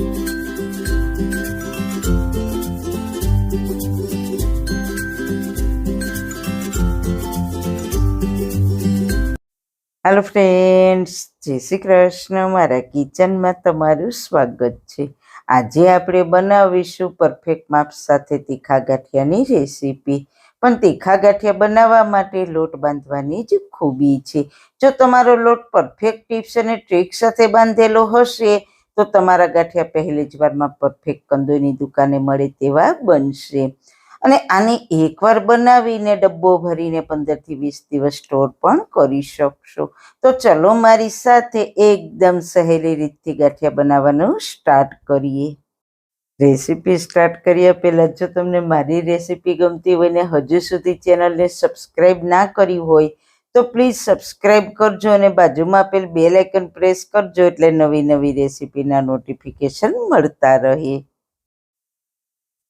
Hello friends, જય શ્રી કૃષ્ણ. મારા કિચનમાં તમારું સ્વાગત છે. આજે આપણે બનાવીશું પરફેક્ટ માપ સાથે તીખા ગાંઠિયાની રેસીપી. પણ તીખા ગાંઠિયા બનાવવા માટે લોટ બાંધવાની જ ખૂબી છે. જો તમારો લોટ પરફેક્ટ ટિપ્સ અને ટ્રિક સાથે બાંધેલો હશે તો તમારા ગાંઠિયા પહેલી જ વારમાં પરફેક્ટ કંદોઈની દુકાને મળે તેવા બનશે. અને આને એકવાર બનાવીને ડબ્બો ભરીને 15 થી 20 દિવસ સ્ટોર પણ કરી શકશો. તો ચલો મારી સાથે એકદમ સહેલી રીતથી ગાંઠિયા બનાવવાનું સ્ટાર્ટ કરીએ. રેસીપી સ્ટાર્ટ કર્યા પહેલાં જો તમને મારી રેસીપી ગમતી હોય ને હજુ સુધી ચેનલને સબસ્ક્રાઈબ ના કરી હોય તો પ્લીઝ સબસ્ક્રાઈબ કરજો અને બાજુમાં આપેલ બેલ આઇકન પ્રેસ કરજો એટલે નવી નવી રેસીપીના નોટિફિકેશન મળતા રહે.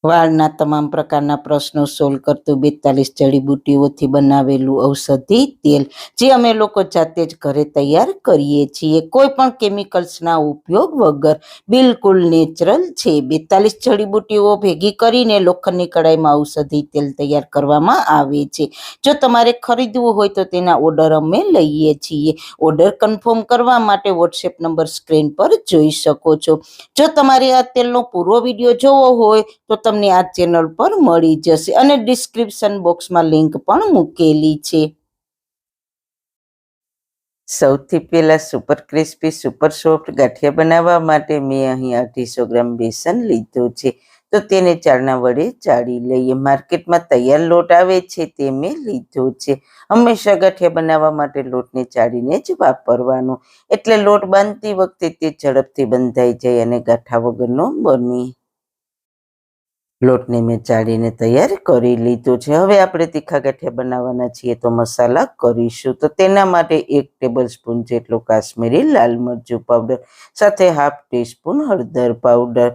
વાળના તમામ પ્રકારના પ્રશ્નો સોલ્વ કરતું 42 જડીબુટ્ટીઓથી બનાવેલું ઔષધિ તેલ જે અમે લોકો જાતે જ ઘરે તૈયાર કરીએ છીએ, કોઈ પણ કેમિકલ્સના ઉપયોગ વગર, બિલકુલ નેચરલ છે. 42 જડીબુટ્ટીઓ ભેગી કરીને લોખંડની કડાઈમાં ઔષધિ તેલ તૈયાર કરવામાં આવે છે. જો તમારે ખરીદવું હોય તો તેના ઓર્ડર અમે લઈએ છીએ. ઓર્ડર કન્ફર્મ કરવા માટે વોટ્સએપ નંબર સ્ક્રીન પર જોઈ શકો છો. જો તમારે આ તેલનો પૂરો વિડીયો જોવો હોય તો તમને આ ચેનલ પર મળી જશે અને ડિસ્ક્રિપ્શન બોક્સમાં લિંક પણ મૂકેલી છે. સૌથી પહેલા સુપર ક્રિસ્પી સુપર સોફ્ટ ગાંઠિયા બનાવવા માટે મેં અહીં 250 ગ્રામ બેસન લીધું છે. તો તેને ચાળણા વડે ચાળી લઈએ. માર્કેટમાં તૈયાર લોટ આવે છે તે મેં લીધો છે. હંમેશા ગાંઠિયા બનાવવા માટે લોટને ચાળીને જ વાપરવાનો, એટલે લોટ બાંધતી વખતે તે ઝડપથી બંધાઈ જાય અને ગાંઠા વગરનો બને. લોટને મેં ચાળીને તૈયાર કરી લીધો છે. હવે આપણે તીખા ગાંઠિયા બનાવવાના છીએ તો મસાલા કરીશું. તો તેના માટે 1 ટેબલ સ્પૂન જેટલો કાશ્મીરી લાલ મરચું પાવડર, સાથે 1/2 ટીસ્પૂન હળદર પાવડર,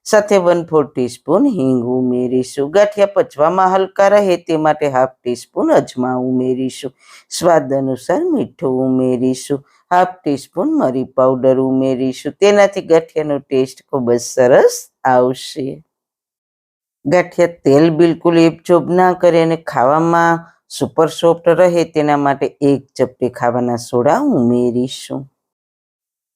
સાથે 1/4 ટીસ્પૂન હિંગ ઉમેરીશું. ગાંઠિયા પચવામાં હલકા રહે તે માટે 1/2 ટીસ્પૂન અજમા ઉમેરીશું. સ્વાદ અનુસાર મીઠું ઉમેરીશું. 1/2 ટીસ્પૂન મરી પાવડર ઉમેરીશું. તેનાથી ગાંઠિયાનો ટેસ્ટ ખૂબ જ સરસ આવશે. ગાંઠિયા તેલ બિલકુલ એબઝોર્બ ના કરે અને ખાવામાં સુપર સોફ્ટ રહે તેના માટે 1 ચપટી ખાવાના સોડા ઉમેરીશું.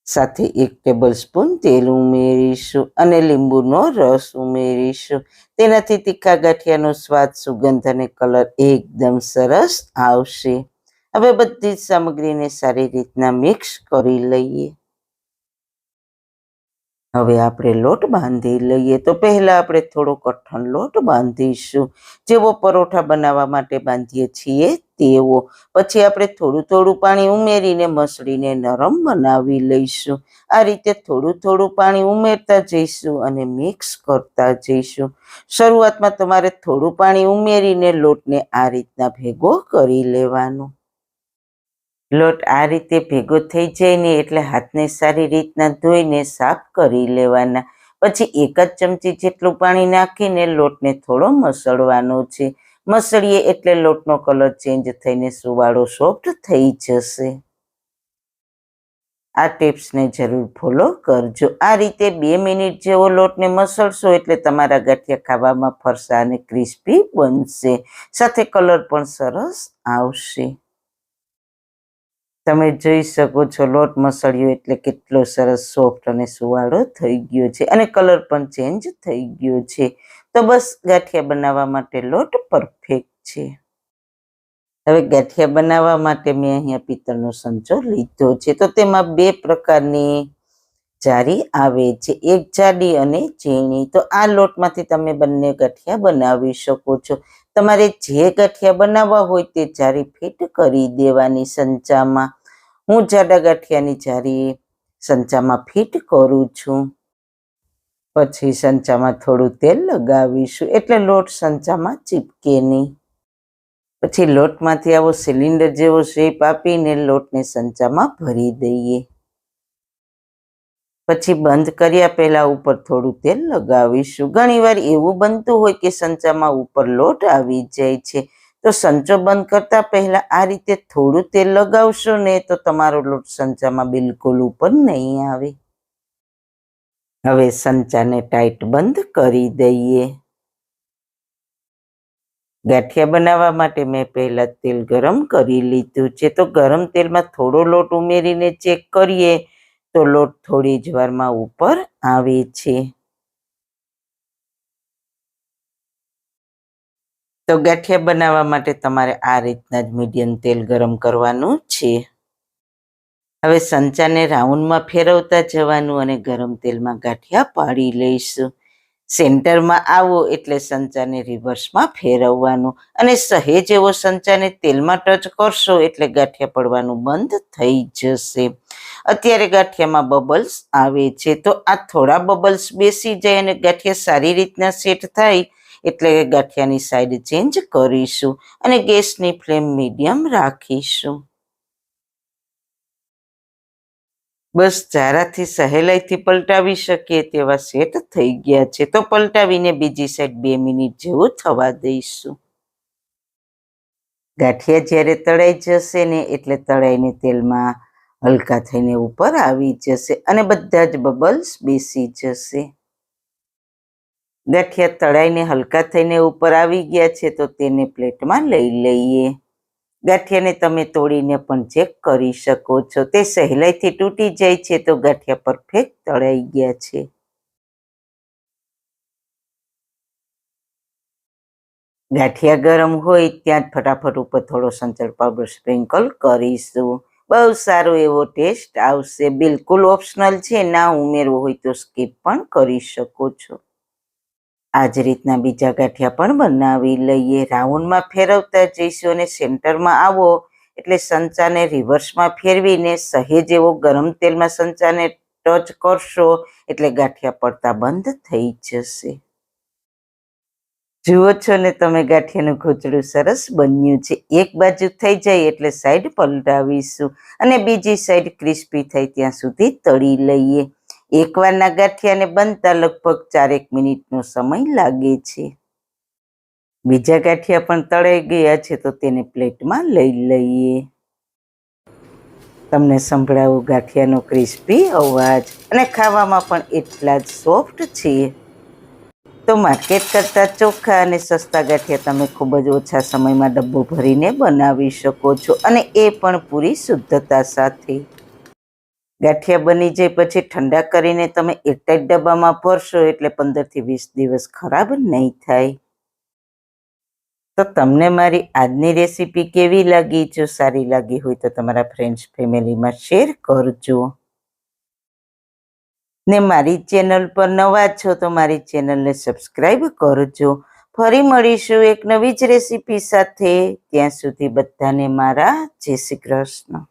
સાથે 1 ટેબલ સ્પૂન તેલ ઉમેરીશું અને લીંબુનો રસ ઉમેરીશું. તેનાથી તીખા ગાંઠિયાનો સ્વાદ, સુગંધ અને કલર એકદમ સરસ આવશે. હવે બધી જ સામગ્રીને સારી રીતના મિક્સ કરી લઈએ. હવે આપણે લોટ બાંધી લઈએ. તો પહેલાં આપણે થોડો કઠણ લોટ બાંધીશું, જેવો પરોઠા બનાવવા માટે બાંધીએ છીએ તેવો. પછી આપણે થોડું થોડું પાણી ઉમેરીને મસળીને નરમ બનાવી લઈશું. આ રીતે થોડું થોડું પાણી ઉમેરતા જઈશું અને મિક્સ કરતા જઈશું. શરૂઆતમાં તમારે થોડું પાણી ઉમેરીને લોટને આ રીતના ભેગો કરી લેવાનો. લોટ આ રીતે ભેગો થઈ જાય ને એટલે હાથને સારી રીતના ધોઈને સાફ કરી લેવાના. પછી 1 જ ચમચી જેટલું પાણી નાખીને લોટને થોડો મસળવાનો છે. મસળીએ એટલે લોટનો કલર ચેન્જ થઈને સુવાળો સોફ્ટ થઈ જશે. આ ટિપ્સને જરૂર ફોલો કરજો. આ રીતે 2 મિનિટ જેવો લોટને મસળશો એટલે તમારા ગાંઠિયા ખાવામાં ફરસા અને ક્રિસ્પી બનશે. સાથે કલર પણ સરસ આવશે. તમે જોઈ શકો છો લોટ મસળ્યો એટલે કેટલો સરસ સોફ્ટ અને સુવાળો થઈ ગયો છે અને કલર પણ ચેન્જ થઈ ગયો છે. તો બસ ગાંઠિયા બનાવવા માટે લોટ પરફેક્ટ છે. હવે ગાંઠિયા બનાવવા માટે મેં અહીંયા પિત્તળનો સંચો લીધો છે. તો તેમાં 2 પ્રકારની જારી આવે છે, એક જાડી અને ઝીણી. તો આ લોટમાંથી તમે બંને ગાંઠિયા બનાવી શકો છો. તમારે જે ગાંઠિયા બનાવવા હોય તે જારી ફિટ કરી દેવાની સંચામાં. હું જાડા ગાંઠિયાની જારી સંચામાં ફિટ કરું છું. પછી સંચામાં થોડું તેલ લગાવીશું એટલે લોટ સંચામાં ચીપકે નહીં. પછી લોટમાંથી આવો સિલિન્ડર જેવો શેપ આપીને લોટને સંચામાં ભરી દઈએ. પછી બંધ કર્યા પહેલા ઉપર થોડું તેલ લગાવીશું. ઘણીવાર એવું બનતું હોય કે સંચામાં ઉપર લોટ આવી જાય છે, તો સંચો બંધ કરતા પહેલા આ રીતે થોડું તેલ લગાવશો ને તો તમારો લોટ સંચામાં બિલકુલ ઉપર નહીં આવે. હવે સંચાને ટાઈટ બંધ કરી દઈએ. ગાંઠિયા બનાવવા માટે મેં પહેલા તેલ ગરમ કરી લીધું છે. તો ગરમ તેલમાં થોડો લોટ ઉમેરીને ચેક કરીએ તો લોટ થોડી જ વારમાં ઉપર આવે છે. તો ગાંઠિયા બનાવવા માટે તમારે આ રીતના જ મીડિયમ તેલ ગરમ કરવાનું છે. હવે સંચાને રાઉન્ડમાં ફેરવતા જવાનું અને ગરમ તેલમાં ગાંઠિયા પાડી લઈશું. સેન્ટરમાં આવો એટલે સંચાને રિવર્સમાં ફેરવવાનું અને સહેજ એવો સંચાને તેલમાં ટચ કરશો એટલે ગાંઠિયા પડવાનું બંધ થઈ જશે. અત્યારે ગાંઠિયામાં બબલ્સ આવે છે, તો આ થોડા બબલ્સ બેસી જાય અને ગાંઠિયા સારી રીતના સેટ થાય એટલે ગાંઠિયાની સાઈડ ચેન્જ કરીશું અને ગેસની ફ્લેમ મીડિયમ રાખીશું. બસ ચારાથી સહેલાઈથી પલટાવી શકીએ તેવા સેટ થઈ ગયા છે. તો પલટાવીને બીજી સાઈડ 2 મિનિટ જેવું થવા દઈશું. ગાંઠિયા જ્યારે તળાઈ જશે ને એટલે તળાઈને તેલમાં હલકા થઈને ઉપર આવી જશે અને બધા જ બબલ્સ બેસી જશે. ગાંઠિયા તળાઈને હલકા થઈને ઉપર આવી ગયા છે તો તેને પ્લેટમાં લઈ લઈએ. ગાંઠિયાને તમે તોડીને પણ ચેક કરી શકો છો. તે સહેલાઈથી તૂટી જાય છે તો ગાંઠિયા પરફેક્ટ તળાઈ ગયા છે. ગાંઠિયા ગરમ હોય ત્યાં જ ફટાફટ ઉપર થોડો સંચળ પાવડર સ્પ્રિંકલ કરીશું. બહુ સારો એવો ટેસ્ટ આવશે. બિલકુલ ઓપ્શનલ છે, ના ઉમેરવો હોય તો સ્કીપ પણ કરી શકો છો. આ જ રીતના બીજા ગાંઠિયા પણ બનાવી લઈએ. રાઉન્ડમાં ફેરવતા જઈશું અને સેન્ટરમાં આવો એટલે સંચાને રિવર્સમાં ફેરવીને સહેજ એવો ગરમ તેલમાં સંચાને ટચ કરશો એટલે ગાંઠિયા પડતા બંધ થઈ જશે. જુઓ છો ને તમે, ગાંઠિયાનું ખોચડું સરસ બન્યું છે. એક બાજુ થઈ જાય એટલે સાઈડ પલટાવીશું અને બીજી સાઈડ ક્રિસ્પી થાય ત્યાં સુધી તળી લઈએ. એકવારના ગાંઠિયાને બનતા લગભગ 4 મિનિટનો સમય લાગે છે. બીજા ગાંઠિયા પણ તળાઈ ગયા છે તો તેને પ્લેટમાં લઈ લઈએ. તમને સંભળાવું ગાંઠિયાનો ક્રિસ્પી અવાજ અને ખાવામાં પણ એટલા જ સોફ્ટ છે. તો માર્કેટ કરતાં ચોખ્ખા અને સસ્તા ગાંઠિયા તમે ખૂબ જ ઓછા સમયમાં ડબ્બો ભરીને બનાવી શકો છો અને એ પણ પૂરી શુદ્ધતા સાથે. ગાંઠિયા બની જાય પછી ઠંડા કરીને તમે એરટાઈટ ડબ્બામાં ભરશો એટલે 15થી 20 દિવસ ખરાબ નહીં થાય. તો તમને મારી આજની રેસીપી કેવી લાગી? જો સારી લાગી હોય તો તમારા ફ્રેન્ડ્સ ફેમિલીમાં શેર કરજો. ને મારી ચેનલ પર નવા છો તો મારી ચેનલને સબસ્ક્રાઈબ કરજો. ફરી મળીશું એક નવી જ રેસીપી સાથે. ત્યાં સુધી બધાને મારા જય શ્રી કૃષ્ણ.